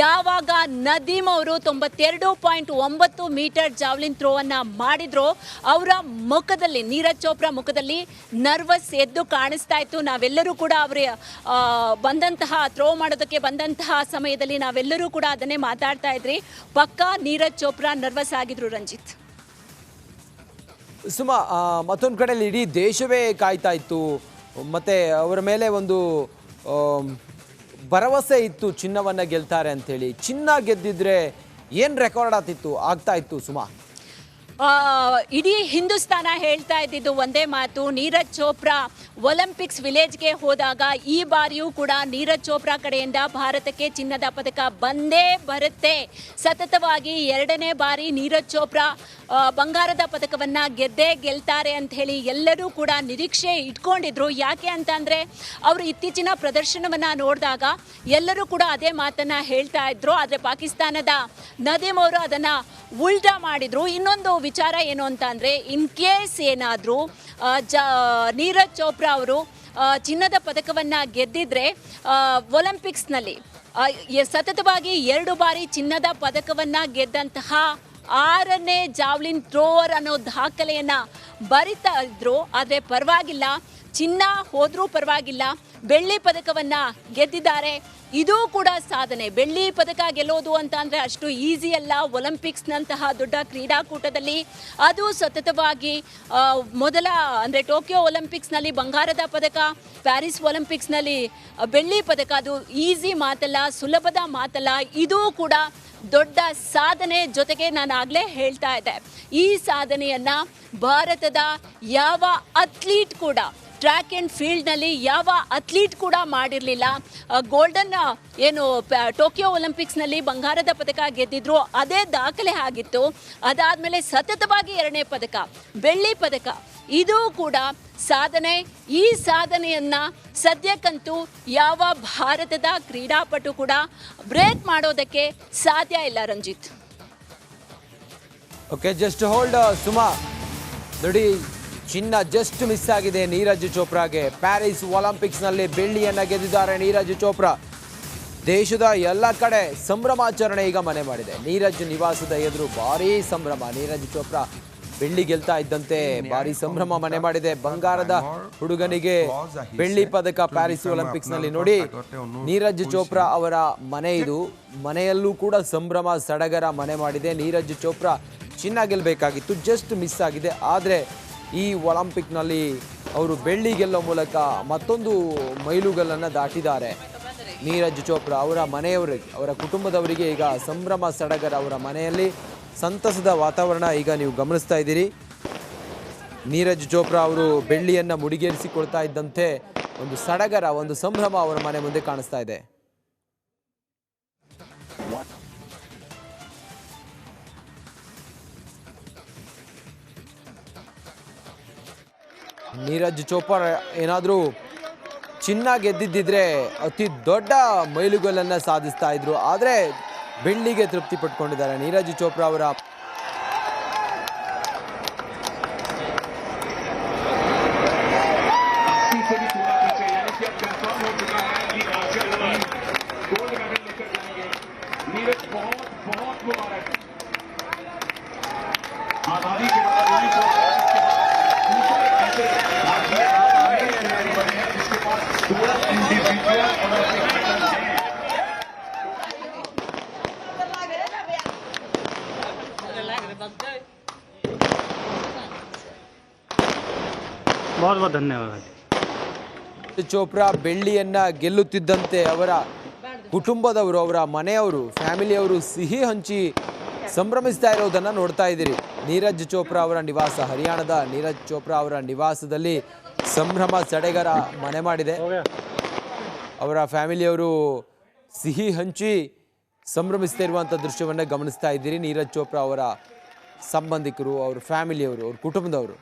ಯಾವಾಗ ನದೀಮ್ ಅವರು 92.9 metre javelin ಥ್ರೋವನ್ನು ಮಾಡಿದ್ರು, ಅವರ ಮುಖದಲ್ಲಿ, ನೀರಜ್ ಚೋಪ್ರಾ ಮುಖದಲ್ಲಿ ನರ್ವಸ್ ಎದ್ದು ಕಾಣಿಸ್ತಾ ಇತ್ತು. ನಾವೆಲ್ಲರೂ ಕೂಡ ಅವರ ಬಂದಂತಹ ಥ್ರೋ ಮಾಡೋದಕ್ಕೆ ಬಂದಂತಹ ಸಮಯದಲ್ಲಿ ನಾವೆಲ್ಲರೂ ಕೂಡ ಅದನ್ನೇ ಮಾತಾಡ್ತಾ ಇದ್ರಿ. ಪಕ್ಕಾ ನೀರಜ್ ಚೋಪ್ರಾ ನರ್ವಸ್ ಆಗಿದ್ರು ರಂಜಿತ್. ಸುಮಾ, ಮತ್ತೊಂದು ಕಡೆಯಲ್ಲಿ ಇಡೀ ದೇಶವೇ ಕಾಯ್ತಾ ಇತ್ತು, ಮತ್ತು ಅವರ ಮೇಲೆ ಒಂದು ಭರವಸೆ ಇತ್ತು ಚಿನ್ನವನ್ನು ಗೆಲ್ತಾರೆ ಅಂಥೇಳಿ. ಚಿನ್ನ ಗೆದ್ದಿದ್ರೆ ಏನು ರೆಕಾರ್ಡ್ ಆಗ್ತಾ ಇತ್ತು ಸುಮಾ? ಇಡೀ ಹಿಂದೂಸ್ತಾನ ಹೇಳ್ತಾ ಇದ್ದಿದ್ದು ಒಂದೇ ಮಾತು, ನೀರಜ್ ಚೋಪ್ರಾ ಒಲಿಂಪಿಕ್ಸ್ ವಿಲೇಜ್ಗೆ ಹೋದಾಗ ಈ ಬಾರಿಯೂ ಕೂಡ ನೀರಜ್ ಚೋಪ್ರಾ ಕಡೆಯಿಂದ ಭಾರತಕ್ಕೆ ಚಿನ್ನದ ಪದಕ ಬಂದೇ ಬರುತ್ತೆ. ಸತತವಾಗಿ 2ನೇ ಬಾರಿ ನೀರಜ್ ಚೋಪ್ರಾ ಬಂಗಾರದ ಪದಕವನ್ನು ಗೆಲ್ತಾರೆ ಅಂತ ಹೇಳಿ ಎಲ್ಲರೂ ಕೂಡ ನಿರೀಕ್ಷೆ ಇಟ್ಕೊಂಡಿದ್ರು. ಯಾಕೆ ಅಂತಂದರೆ ಅವರು ಇತ್ತೀಚಿನ ಪ್ರದರ್ಶನವನ್ನು ನೋಡಿದಾಗ ಎಲ್ಲರೂ ಕೂಡ ಅದೇ ಮಾತನ್ನು ಹೇಳ್ತಾ ಇದ್ರು. ಆದರೆ ಪಾಕಿಸ್ತಾನದ ನದೀಮ್ ಅವರು ಅದನ್ನು ಉಲ್ಟಾ ಮಾಡಿದರು. ಇನ್ನೊಂದು ವಿಚಾರ ಏನು ಅಂತ ಅಂದರೆ, ಇನ್ ಕೇಸ್ ಏನಾದರೂ ನೀರಜ್ ಚೋಪ್ರಾ ಅವರು ಚಿನ್ನದ ಪದಕವನ್ನು ಗೆದ್ದಿದ್ರೆ ಒಲಿಂಪಿಕ್ಸ್ನಲ್ಲಿ ಸತತವಾಗಿ 2 ಬಾರಿ ಚಿನ್ನದ ಪದಕವನ್ನು ಗೆದ್ದಂತಹ 6ನೇ ಜಾವ್ಲಿನ್ ಥ್ರೋವರ್ ಅನ್ನೋ ದಾಖಲೆಯನ್ನು ಬರಿತಾ ಇದ್ರು. ಆದರೆ ಪರವಾಗಿಲ್ಲ, ಚಿನ್ನ ಹೋದರೂ ಪರವಾಗಿಲ್ಲ, ಬೆಳ್ಳಿ ಪದಕವನ್ನು ಗೆದ್ದಿದ್ದಾರೆ. ಇದೂ ಕೂಡ ಸಾಧನೆ. ಬೆಳ್ಳಿ ಪದಕ ಗೆಲ್ಲೋದು ಅಂತ ಅಂದರೆ ಅಷ್ಟು ಈಸಿ ಅಲ್ಲ. ಒಲಿಂಪಿಕ್ಸ್ನಂತಹ ದೊಡ್ಡ ಕ್ರೀಡಾಕೂಟದಲ್ಲಿ ಅದು ಸತತವಾಗಿ ಮೊದಲ ಅಂದರೆ ಟೋಕಿಯೋ ಒಲಿಂಪಿಕ್ಸ್ನಲ್ಲಿ ಬಂಗಾರದ ಪದಕ, ಪ್ಯಾರಿಸ್ ಒಲಿಂಪಿಕ್ಸ್ನಲ್ಲಿ ಬೆಳ್ಳಿ ಪದಕ, ಅದು ಈಸಿ ಮಾತಲ್ಲ, ಸುಲಭದ ಮಾತಲ್ಲ. ಇದೂ ಕೂಡ ದೊಡ್ಡ ಸಾಧನೆ. ಜೊತೆಗೆ ನಾನು ಆಗಲೇ ಹೇಳ್ತಾ ಇದ್ದೆ, ಈ ಸಾಧನೆಯನ್ನು ಭಾರತದ ಯಾವ ಅಥ್ಲೀಟ್ ಕೂಡ, ಟ್ರ್ಯಾಕ್ ಆ್ಯಂಡ್ ಫೀಲ್ಡ್ನಲ್ಲಿ ಯಾವ ಅಥ್ಲೀಟ್ ಕೂಡ ಮಾಡಿರಲಿಲ್ಲ. ಗೋಲ್ಡನ್ ಏನು ಟೋಕಿಯೋ ಒಲಿಂಪಿಕ್ಸ್ನಲ್ಲಿ ಬಂಗಾರದ ಪದಕ ಗೆದ್ದಿದ್ರು, ಅದೇ ದಾಖಲೆ ಆಗಿತ್ತು. ಅದಾದಮೇಲೆ ಸತತವಾಗಿ 2ನೇ ಪದಕ, ಬೆಳ್ಳಿ ಪದಕ, ಇದು ಕೂಡ ಸಾಧನೆ. ಈ ಸಾಧನೆಯನ್ನು ಸದ್ಯಕ್ಕಂತೂ ಯಾವ ಭಾರತದ ಕ್ರೀಡಾಪಟು ಕೂಡ ಬ್ರೇಕ್ ಮಾಡೋದಕ್ಕೆ ಸಾಧ್ಯ ಇಲ್ಲ ರಂಜಿತ್. ಓಕೆ, ಜಸ್ಟ್ ಹೋಲ್ಡ್ ಸುಮಾ. ನೋಡಿ, ಚಿನ್ನ ಜಸ್ಟ್ ಮಿಸ್ ಆಗಿದೆ ನೀರಜ್ ಚೋಪ್ರಾಗೆ. ಪ್ಯಾರಿಸ್ ಒಲಿಂಪಿಕ್ಸ್ನಲ್ಲಿ ಬೆಳ್ಳಿಯನ್ನು ಗೆದ್ದಿದ್ದಾರೆ ನೀರಜ್ ಚೋಪ್ರಾ. ದೇಶದ ಎಲ್ಲ ಕಡೆ ಸಂಭ್ರಮಾಚರಣೆ ಈಗ ಮನೆ ಮಾಡಿದೆ. ನೀರಜ್ ನಿವಾಸದ ಎದುರು ಭಾರೀ ಸಂಭ್ರಮ. ನೀರಜ್ ಚೋಪ್ರಾ ಬೆಳ್ಳಿ ಗೆಲ್ತಾ ಇದ್ದಂತೆ ಭಾರೀ ಸಂಭ್ರಮ ಮನೆ ಮಾಡಿದೆ. ಬಂಗಾರದ ಹುಡುಗನಿಗೆ ಬೆಳ್ಳಿ ಪದಕ ಪ್ಯಾರಿಸ್ ಒಲಿಂಪಿಕ್ಸ್ನಲ್ಲಿ. ನೋಡಿ, ನೀರಜ್ ಚೋಪ್ರಾ ಅವರ ಮನೆ ಇದು. ಮನೆಯಲ್ಲೂ ಕೂಡ ಸಂಭ್ರಮ ಸಡಗರ ಮನೆ ಮಾಡಿದೆ. ನೀರಜ್ ಚೋಪ್ರಾ ಚಿನ್ನ ಗೆಲ್ಲಬೇಕಾಗಿತ್ತು, ಜಸ್ಟ್ ಮಿಸ್ ಆಗಿದೆ. ಆದರೆ ಈ ಒಲಿಂಪಿಕ್ನಲ್ಲಿ ಅವರು ಬೆಳ್ಳಿ ಗೆಲ್ಲೋ ಮೂಲಕ ಮತ್ತೊಂದು ಮೈಲುಗಲ್ಲನ್ನು ದಾಟಿದ್ದಾರೆ. ನೀರಜ್ ಚೋಪ್ರಾ ಅವರ ಮನೆಯವರಿಗೆ, ಅವರ ಕುಟುಂಬದವರಿಗೆ ಈಗ ಸಂಭ್ರಮ ಸಡಗರ. ಅವರ ಮನೆಯಲ್ಲಿ ಸಂತಸದ ವಾತಾವರಣ ಈಗ ನೀವು ಗಮನಿಸ್ತಾ ಇದ್ದೀರಿ. ನೀರಜ್ ಚೋಪ್ರಾ ಅವರು ಬೆಳ್ಳಿಯನ್ನು ಮುಡಿಗೇರಿಸಿಕೊಳ್ತಾ ಇದ್ದಂತೆ ಒಂದು ಸಡಗರ, ಒಂದು ಸಂಭ್ರಮ ಅವರ ಮನೆ ಮುಂದೆ ಕಾಣಿಸ್ತಾ ಇದೆ. ನೀರಜ್ ಚೋಪ್ರಾ ಏನಾದರೂ ಚಿನ್ನ ಗೆದ್ದಿದ್ದಿದ್ರೆ ಅತಿ ದೊಡ್ಡ ಮೈಲುಗಲ್ಲನ್ನು ಸಾಧಿಸ್ತಾ ಇದ್ರು. ಆದರೆ ಬೆಳ್ಳಿಗೆ ತೃಪ್ತಿ ಪಟ್ಕೊಂಡಿದ್ದಾರೆ ನೀರಜ್ ಚೋಪ್ರಾ ಅವರ. बहुत बहुत धन्यवाद. ಚೋಪ್ರಾ ಬೆಳ್ಳಿಯನ್ನ ಗೆಲ್ಲುತ್ತಿದ್ದಂತೆ ಅವರ ಕುಟುಂಬದವರು, ಅವರ ಮನೆಯವರು, ಫ್ಯಾಮಿಲಿಯವರು ಸಿಹಿ ಹಂಚಿ ಸಂಭ್ರಮಿಸ್ತಾ ಇರೋದನ್ನು ನೋಡ್ತಾ ಇದ್ದೀರಿ. ನೀರಜ್ ಚೋಪ್ರಾ ಅವರ ನಿವಾಸ, ಹರಿಯಾಣದ ನೀರಜ್ ಚೋಪ್ರಾ ಅವರ ನಿವಾಸದಲ್ಲಿ ಸಂಭ್ರಮ ಸಡಗರ ಮನೆ ಮಾಡಿದೆ. ಅವರ ಫ್ಯಾಮಿಲಿಯವರು ಸಿಹಿ ಹಂಚಿ ಸಂಭ್ರಮಿಸ್ತಾ ಇರುವಂಥ ದೃಶ್ಯವನ್ನು ಗಮನಿಸ್ತಾ ಇದ್ದೀರಿ. ನೀರಜ್ ಚೋಪ್ರಾ ಅವರ ಸಂಬಂಧಿಕರು, ಅವ್ರ ಫ್ಯಾಮಿಲಿಯವರು, ಅವ್ರ ಕುಟುಂಬದವರು.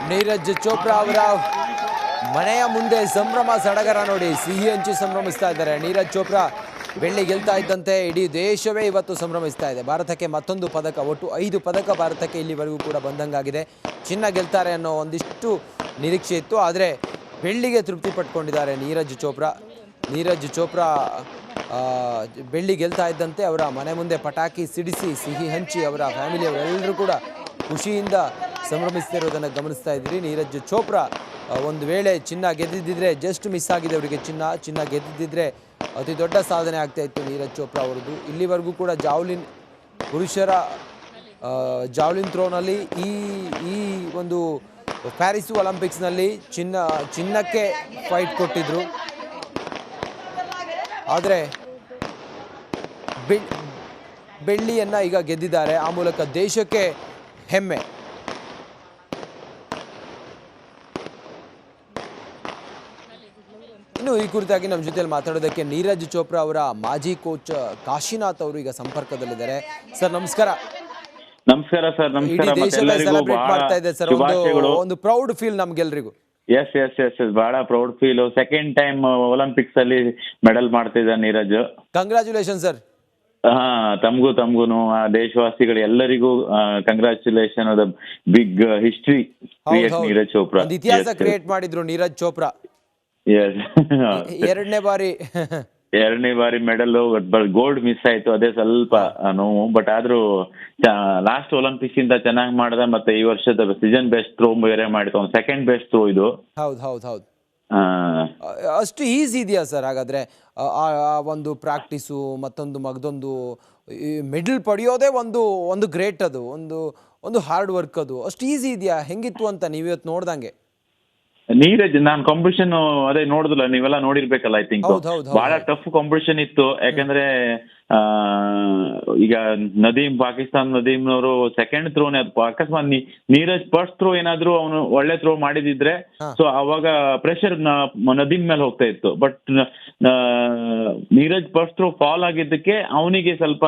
ನೀರಜ್ ಚೋಪ್ರಾ ಅವರ ಮನೆಯ ಮುಂದೆ ಸಂಭ್ರಮ ಸಡಗರ ನೋಡಿ, ಸಿಹಿ ಹಂಚಿ ಸಂಭ್ರಮಿಸ್ತಾ ಇದ್ದಾರೆ. ನೀರಜ್ ಚೋಪ್ರಾ ಬೆಳ್ಳಿ ಗೆಲ್ತಾ ಇದ್ದಂತೆ ಇಡೀ ದೇಶವೇ ಇವತ್ತು ಸಂಭ್ರಮಿಸ್ತಾ ಇದೆ. ಭಾರತಕ್ಕೆ ಮತ್ತೊಂದು ಪದಕ, ಒಟ್ಟು 5 ಪದಕ ಭಾರತಕ್ಕೆ ಇಲ್ಲಿವರೆಗೂ ಕೂಡ ಬಂದಂಗಾಗಿದೆ. ಚಿನ್ನ ಗೆಲ್ತಾರೆ ಅನ್ನೋ ಒಂದಿಷ್ಟು ನಿರೀಕ್ಷೆ ಇತ್ತು, ಆದರೆ ಬೆಳ್ಳಿಗೆ ತೃಪ್ತಿ ಪಟ್ಕೊಂಡಿದ್ದಾರೆ ನೀರಜ್ ಚೋಪ್ರಾ. ನೀರಜ್ ಚೋಪ್ರಾ ಬೆಳ್ಳಿ ಗೆಲ್ತಾ ಇದ್ದಂತೆ ಅವರ ಮನೆ ಮುಂದೆ ಪಟಾಕಿ ಸಿಡಿಸಿ ಸಿಹಿ ಹಂಚಿ ಅವರ ಫ್ಯಾಮಿಲಿಯವರೆಲ್ಲರೂ ಕೂಡ ಖುಷಿಯಿಂದ ಸಂಭ್ರಮಿಸ್ತಿರೋದನ್ನು ಗಮನಿಸ್ತಾ ಇದ್ದೀರಿ. ನೀರಜ್ ಚೋಪ್ರಾ ಒಂದು ವೇಳೆ ಚಿನ್ನ ಗೆದ್ದಿದ್ದರೆ, ಜಸ್ಟ್ ಮಿಸ್ ಆಗಿದೆ ಅವರಿಗೆ ಚಿನ್ನ ಗೆದ್ದಿದ್ದರೆ ಅತಿ ದೊಡ್ಡ ಸಾಧನೆ ಆಗ್ತಾ ಇತ್ತು ನೀರಜ್ ಚೋಪ್ರಾ ಅವರದ್ದು. ಇಲ್ಲಿವರೆಗೂ ಕೂಡ ಪುರುಷರ ಜಾವ್ಲಿನ್ ಥ್ರೋನಲ್ಲಿ ಈ ಒಂದು ಪ್ಯಾರಿಸ್ ಒಲಿಂಪಿಕ್ಸ್ನಲ್ಲಿ ಚಿನ್ನಕ್ಕೆ ಫೈಟ್ ಕೊಟ್ಟಿದ್ರು. ಆದರೆ ಬೆಳ್ಳಿಯನ್ನು ಈಗ ಗೆದ್ದಿದ್ದಾರೆ. ಆ ಮೂಲಕ ದೇಶಕ್ಕೆ ಹೆಮ್ಮೆ. ಇನ್ನು ಈ ಕುರಿತಾಗಿ ನಮ್ಮ ಜೊತೆಯಲ್ಲಿ ಮಾತಾಡೋದಕ್ಕೆ ನೀರಜ್ ಚೋಪ್ರಾ ಅವರ ಮಾಜಿ ಕೋಚ್ ಕಾಶಿನಾಥ್ ಅವರು ಈಗ ಸಂಪರ್ಕದಲ್ಲಿದ್ದಾರೆ. ಸರ್ ನಮಸ್ಕಾರ. ನಮಸ್ಕಾರ ಸರ್. ಇಡೀ ದೇಶದ ಸೆಲೆಬ್ರೇಟ್ ಮಾಡ್ತಾ ಇದೆ ಸರ್, ಒಂದು ಪ್ರೌಡ್ ಫೀಲ್ ನಮ್ಗೆಲ್ರಿಗೂ. ಎಸ್ ಎಸ್ ಎಸ್ ಎಸ್ ಬಹಳ proud feel. Second time Olympics ಅಲ್ಲಿ ಮೆಡಲ್ ಮಾಡ್ತಿದ್ದ ನೀರಜ್. Congratulation sir. ಹಾ, ತಮ್ಗೂನು ಆ ದೇಶವಾಸಿಗಳು ಎಲ್ಲರಿಗೂ congratulation. Big history create Neeraj Chopra. ಇತಿಹಾಸ ಕ್ರಿಯೇಟ್ ಮಾಡಿದ್ರು ನೀರಜ್ ಚೋಪ್ರಾ. ಎಸ್ ಎರಡನೇ ಬಾರಿ ಮೆಡಲ್, ಗೋಲ್ಡ್ ಮಿಸ್ ಆಯ್ತು, ಅದೇ ಸ್ವಲ್ಪ ನೋವು. ಬಟ್ ಆದ್ರೂ ಲಾಸ್ಟ್ ಒಲಿಂಪಿಕ್ಸ್ ಇಂದ ಚೆನ್ನಾಗಿ ಮಾಡ್ದ. ಮತ್ತೆ ಈ ವರ್ಷದ ಸೀಸನ್ ಬೆಸ್ಟ್ ಥ್ರೋ ಬೇರೆ ಮಾಡಿತ್ತು, ಸೆಕೆಂಡ್ ಬೆಸ್ಟ್ ಥ್ರೋ ಇದು. ಹೌದು. ಅಷ್ಟು ಈಸಿ ಇದೆಯಾ ಸರ್ ಹಾಗಾದ್ರೆ ಆ ಒಂದು ಪ್ರಾಕ್ಟೀಸು ಮಗದೊಂದು ಮೆಡಲ್ ಪಡೆಯೋದೇ ಒಂದು ಗ್ರೇಟ್, ಅದು ಒಂದು ಹಾರ್ಡ್ ವರ್ಕ್, ಅದು ಅಷ್ಟು ಈಸಿ ಇದೆಯಾ? ಹೆಂಗಿತ್ತು ಅಂತ ನೀವು ಇವತ್ತು ನೋಡ್ದಂಗೆ? ನೀರಜ್, ನಾನ್ ಕಾಂಪಿಟಿಷನ್ ಅದೇ ನೋಡುದಿಲ್ಲ, ನೀವೆಲ್ಲ ನೋಡಿರ್ಬೇಕಲ್ಲ. ಐ ಥಿಂಕ್ ಬಹಳ ಟಫ್ ಕಾಂಪಿಟಿಷನ್ ಇತ್ತು. ಯಾಕಂದ್ರೆ ಈಗ ಪಾಕಿಸ್ತಾನ ನದೀಮ್ನವರು ಸೆಕೆಂಡ್ ಥ್ರೋನೇ, ಅಕಸ್ಮಾತ್ ನೀರಜ್ ಫಸ್ಟ್ ಥ್ರೋ ಏನಾದ್ರು ಅವನು ಒಳ್ಳೆ ಥ್ರೋ ಮಾಡಿದಿದ್ರೆ ಸೊ ಅವಾಗ ಪ್ರೆಷರ್ ನದೀಮ್ ಮೇಲೆ ಹೋಗ್ತಾ ಇತ್ತು. But Neeraj first throw foul ಆಗಿದ್ದಕ್ಕೆ ಅವನಿಗೆ ಸ್ವಲ್ಪ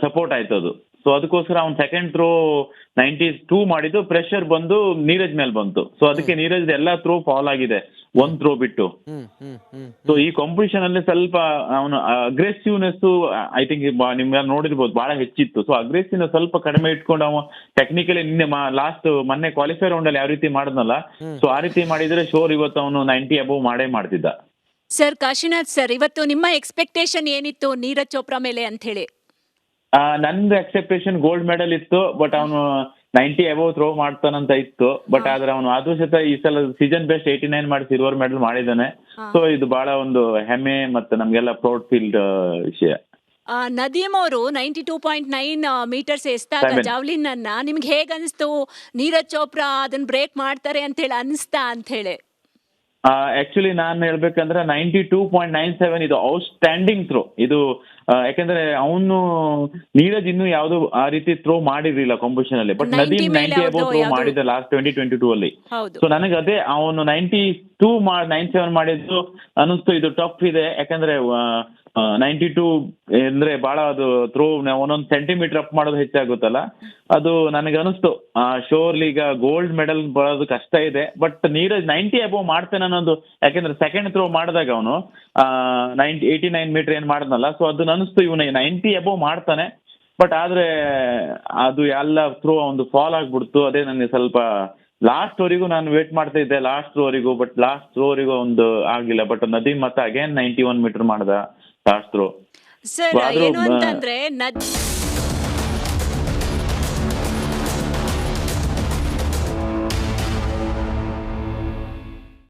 ಸಪೋರ್ಟ್ ಆಯ್ತು ಅದು. ಸೊ ಅದಕ್ಕೋಸ್ಕರ ಅವ್ನು ಸೆಕೆಂಡ್ ಥ್ರೋ 92 ಮಾಡಿದ್ದು, ಪ್ರೆಷರ್ ಬಂದು ನೀರಜ್ ಮೇಲೆ ಬಂತು. ಸೊ ಅದಕ್ಕೆ ನೀರಜ್ ಎಲ್ಲಾ ಥ್ರೋ ಫಾಲ್ ಆಗಿದೆ, ಒಂದ್ ಥ್ರೋ ಬಿಟ್ಟು. ಸೊ ಈ ಕಾಂಪಿಟಿಷನ್ ಅಲ್ಲಿ ಸ್ವಲ್ಪ ಅವನು ಅಗ್ರೆಸಿವ್ನೆಸ್ ಐ ಥಿಂಕ್ ನಿಮ್ಗೆ ನೋಡಿರ್ಬೋದು ಬಹಳ ಹೆಚ್ಚಿತ್ತು. ಸೊ ಅಗ್ರೆಸಿವ್ನೆಸ್ ಸ್ವಲ್ಪ ಕಡಿಮೆ ಇಟ್ಕೊಂಡು ಅವ ಟೆಕ್ನಿಕಲಿ ಮೊನ್ನೆ ಕ್ವಾಲಿಫೈ ರೌಂಡ್ ಅಲ್ಲಿ ಯಾವ ರೀತಿ ಮಾಡಿದ್ನಲ್ಲ, ಸೊ ಆ ರೀತಿ ಮಾಡಿದ್ರೆ ಶೋರ್ ಇವತ್ತು ಅವನು 90 ಅಬೌವ್ ಮಾಡೇ ಮಾಡ್ತಿದ್ದ. ಸರ್ ಕಾಶಿನಾಥ್ ಸರ್, ಇವತ್ತು ನಿಮ್ಮ ಎಕ್ಸ್ಪೆಕ್ಟೇಷನ್ ಏನಿತ್ತು ನೀರಜ್ ಚೋಪ್ರಾ ಮೇಲೆ ಅಂತ ಹೇಳಿ? ನಂದು ಎಕ್ಸೆಪ್ಟೇಷನ್ ಗೋಲ್ಡ್ ಮೆಡಲ್ ಇತ್ತು, ಬಟ್ ಅವನು 90 ಅಬೌವ್ ಥ್ರೋ ಮಾಡ್ತಾನಂತ ಇತ್ತು. ಬಟ್ ಆದ್ರೆ ಅವನು ಆದ್ರೂ ಸಹಿತ ಈ ಸಲ ಸೀಸನ್ ಬೆಸ್ಟ್ 89 ಮಾಡಿ ಸಿಲ್ವರ್ ಮೆಡಲ್ ಮಾಡಿದ್ದಾನೆ. ಸೊ ಇದು ಬಹಳ ಒಂದು ಹೆಮ್ಮೆ ಮತ್ತೆ ನಮ್ಗೆಲ್ಲ ಪ್ರೌಡ್ ಫೀಲ್ಡ್ ವಿಷಯ. ನದೀಮ್ ಅವರು 92.9 ಮೀಟರ್ಸ್ ಎಸ್ದಾಗ ಜಾವ್ಲಿನ್ ಅನ್ನ ನಿಮ್ಗೆ ಹೇಗ್ ಅನಿಸ್ತು? ನೀರಜ್ ಚೋಪ್ರಾ ಅದನ್ನ ಬ್ರೇಕ್ ಮಾಡ್ತಾರೆ ಅಂತ ಹೇಳಿ ಅನಿಸ್ತಾ ಅಂತ ಹೇಳಿ? ಆಕ್ಚುಲಿ ನಾನು ಹೇಳ್ಬೇಕಂದ್ರೆ 92.97 ಇದು ಔಟ್ಸ್ಟ್ಯಾಂಡಿಂಗ್ ಥ್ರೋ ಇದು. ಯಾಕಂದ್ರೆ ಅವನು ನೀರಜ್ ಇನ್ನೂ ಯಾವ್ದು ಆ ರೀತಿ ಥ್ರೋ ಮಾಡಿರ್ಲಿಲ್ಲ ಕಾಂಪಿಟಿಷನ್ ಅಲ್ಲಿ. ಬಟ್ ನದೀಮ್ 90 ಅಬೌವ್ ಥ್ರೋ ಮಾಡಿದ ಲಾಸ್ಟ್ 2022 ಅಲ್ಲಿ. ಸೊ ನನಗೆ ಅದೇ ಅವನು 97 ಮಾಡಿದ್ದು ಅನಿಸ್ತು, ಇದು ಟಫ್ ಇದೆ. ಯಾಕಂದ್ರೆ 92 ಅಂದ್ರೆ ಬಹಳ ಅದು ಥ್ರೋ ಒಂದೊಂದು ಸೆಂಟಿಮೀಟರ್ ಅಪ್ ಮಾಡೋದು ಹೆಚ್ಚಾಗುತ್ತಲ್ಲ, ಅದು ನನಗೆ ಅನಿಸ್ತು ಶೋರ್ಲಿ ಈಗ ಗೋಲ್ಡ್ ಮೆಡಲ್ ಬರೋದು ಕಷ್ಟ ಇದೆ. ಬಟ್ ನೀರಜ್ 90 ಅಬೌವ್ ಮಾಡ್ತಾನೆ ಅನ್ನೋದು, ಯಾಕಂದ್ರೆ ಸೆಕೆಂಡ್ ಥ್ರೋ ಮಾಡಿದಾಗ ಅವನು 89 ಮೀಟರ್ ಏನ್ ಮಾಡಿದ್ನಲ್ಲ, ಸೊ ಅದು ಅನಿಸ್ತು ಇವನು 90 ಅಬೌವ್ ಮಾಡ್ತಾನೆ. ಬಟ್ ಆದ್ರೆ ಅದು ಎಲ್ಲ ಥ್ರೋ ಒಂದು ಫಾಲ್ ಆಗ್ಬಿಡ್ತು. ಅದೇ ನನಗೆ ಸ್ವಲ್ಪ ಲಾಸ್ಟ್ ವರೆಗೂ ನಾನು ವೇಟ್ ಮಾಡ್ತಾ ಇದ್ದೆ, ಲಾಸ್ಟ್ ಥ್ರೋವರೆಗೂ. ಬಟ್ ಲಾಸ್ಟ್ ಥ್ರೋವರೆಗೂ ಒಂದು ಆಗಿಲ್ಲ. ಬಟ್ ನದೀಮ್ ಮತ್ತೆ ಅಗೇನ್ 91 ಮೀಟರ್ ಮಾಡ್ದ ಲಾಸ್ಟ್ ಥ್ರೋ. ಸರ್ ಏನು ಅಂತಂದ್ರೆ